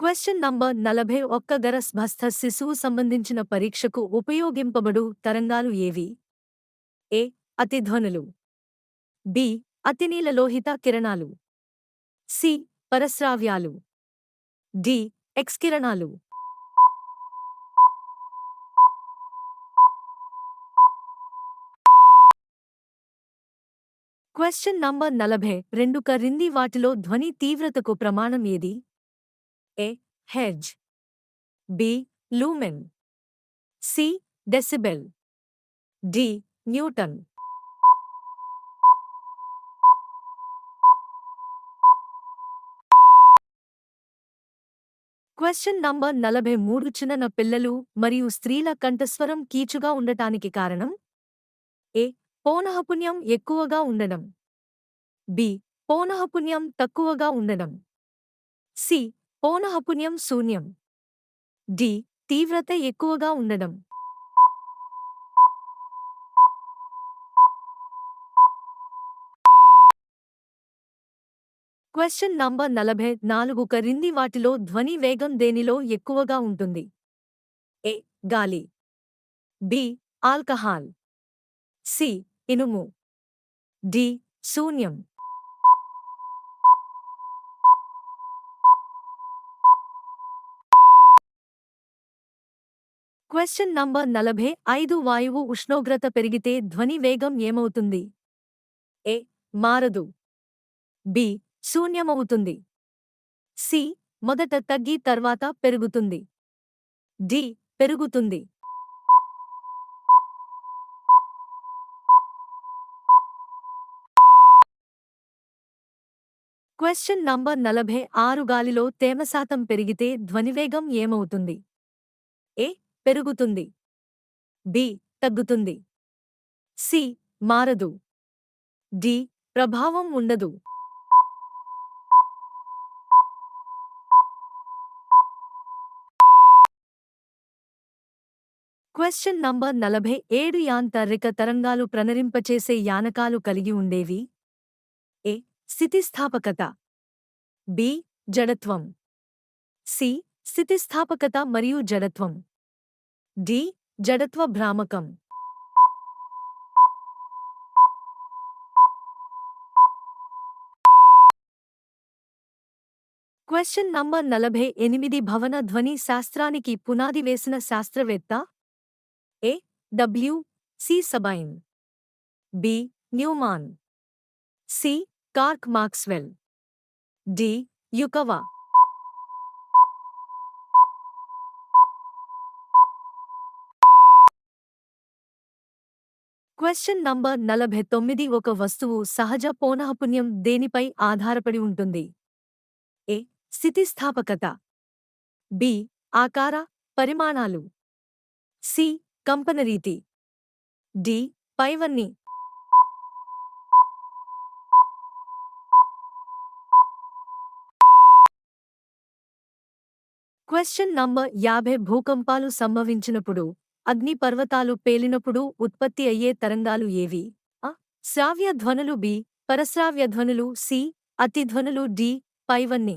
Question number 41 గర్భస్థ శిశువు సంబంధించిన పరీక్షకు ఉపయోగింపబడు తరంగాలు ఏవి? ఏ. అతిధ్వనులు. బి. అతినీలలోహిత కిరణాలు. సి. పరశ్రావ్యాలు. డి. ఎక్స్ కిరణాలు. క్వెషన్ నంబర్ 42 క్రింది వాటిలో ధ్వని తీవ్రతకు ప్రమాణం ఏది? A. Hertz. B. Lumen. C. Decibel. D. Newton. Question number 43 చిన్న పిల్లలు మరియు స్త్రీల కంఠస్వరం కీచుగా ఉండటానికి కారణం? ఏ. పౌనఃపున్యం ఎక్కువగా ఉండడం. బి. పౌనఃపున్యం తక్కువగా ఉండడం. సి. పౌనఃపున్యం శూన్యం. డి. తీవ్రత ఎక్కువగా ఉండడం. క్వెషన్ నంబర్ 44 క్రింది వాటిలో ధ్వని వేగం దేనిలో ఎక్కువగా ఉంటుంది? ఏ. గాలి. బి. ఆల్కహాల్. సి. ఇనుము. డి. శూన్యం. క్వెషన్ నంబర్ 45 వాయువు ఉష్ణోగ్రత పెరిగితే ధ్వని వేగం ఏమవుతుంది? ఏ. మారదు. బి. శూన్యమవుతుంది. సి. మొదట తగ్గి తర్వాత పెరుగుతుంది. డి. పెరుగుతుంది. క్వెషన్ నంబర్ 46 గాలిలో తేమ శాతం పెరిగితే ధ్వనివేగం ఏమవుతుంది? ఏ. పెరుగుతుంది. బి. తగ్గుతుంది. సి. మారదు. డి. ప్రభావం ఉండదు. క్వెషన్ నంబర్ 47 యాంతరిక తరంగాలు ప్రణరింపచేసే యానకాలు కలిగి ఉండేవి? ఏ. స్థితిస్థాపకత. బి. జడత్వం. సి. స్థితిస్థాపకత మరియు జడత్వం. డి. జడత్వ భ్రామకం. క్వెషన్ నంబర్ 48 భవన ధ్వని శాస్త్రానికి పునాది వేసిన శాస్త్రవేత్త? A. W. C. Sabine. B. Newman. C. Clerk Maxwell. D. Yukawa. Question number 49 ఒక వస్తువు సహజ పౌనఃపున్యం దేనిపై ఆధారపడి ఉంటుంది? ఏ. స్థితిస్థాపకత. బి. ఆకార పరిమాణాలు. సి. కంపనరీతి. డి. పైవన్నీ. క్వెషన్ నంబర్ 50 భూకంపాలు సంభవించినప్పుడు అగ్ని పర్వతాలు పేలినప్పుడు ఉత్పత్తి అయ్యే తరంగాలు ఏవి? అ. శ్రావ్య ధ్వనులు. బి. పరశ్రావ్య ధ్వనులు. సి. అతిధ్వనులు. డి. పైవన్నీ.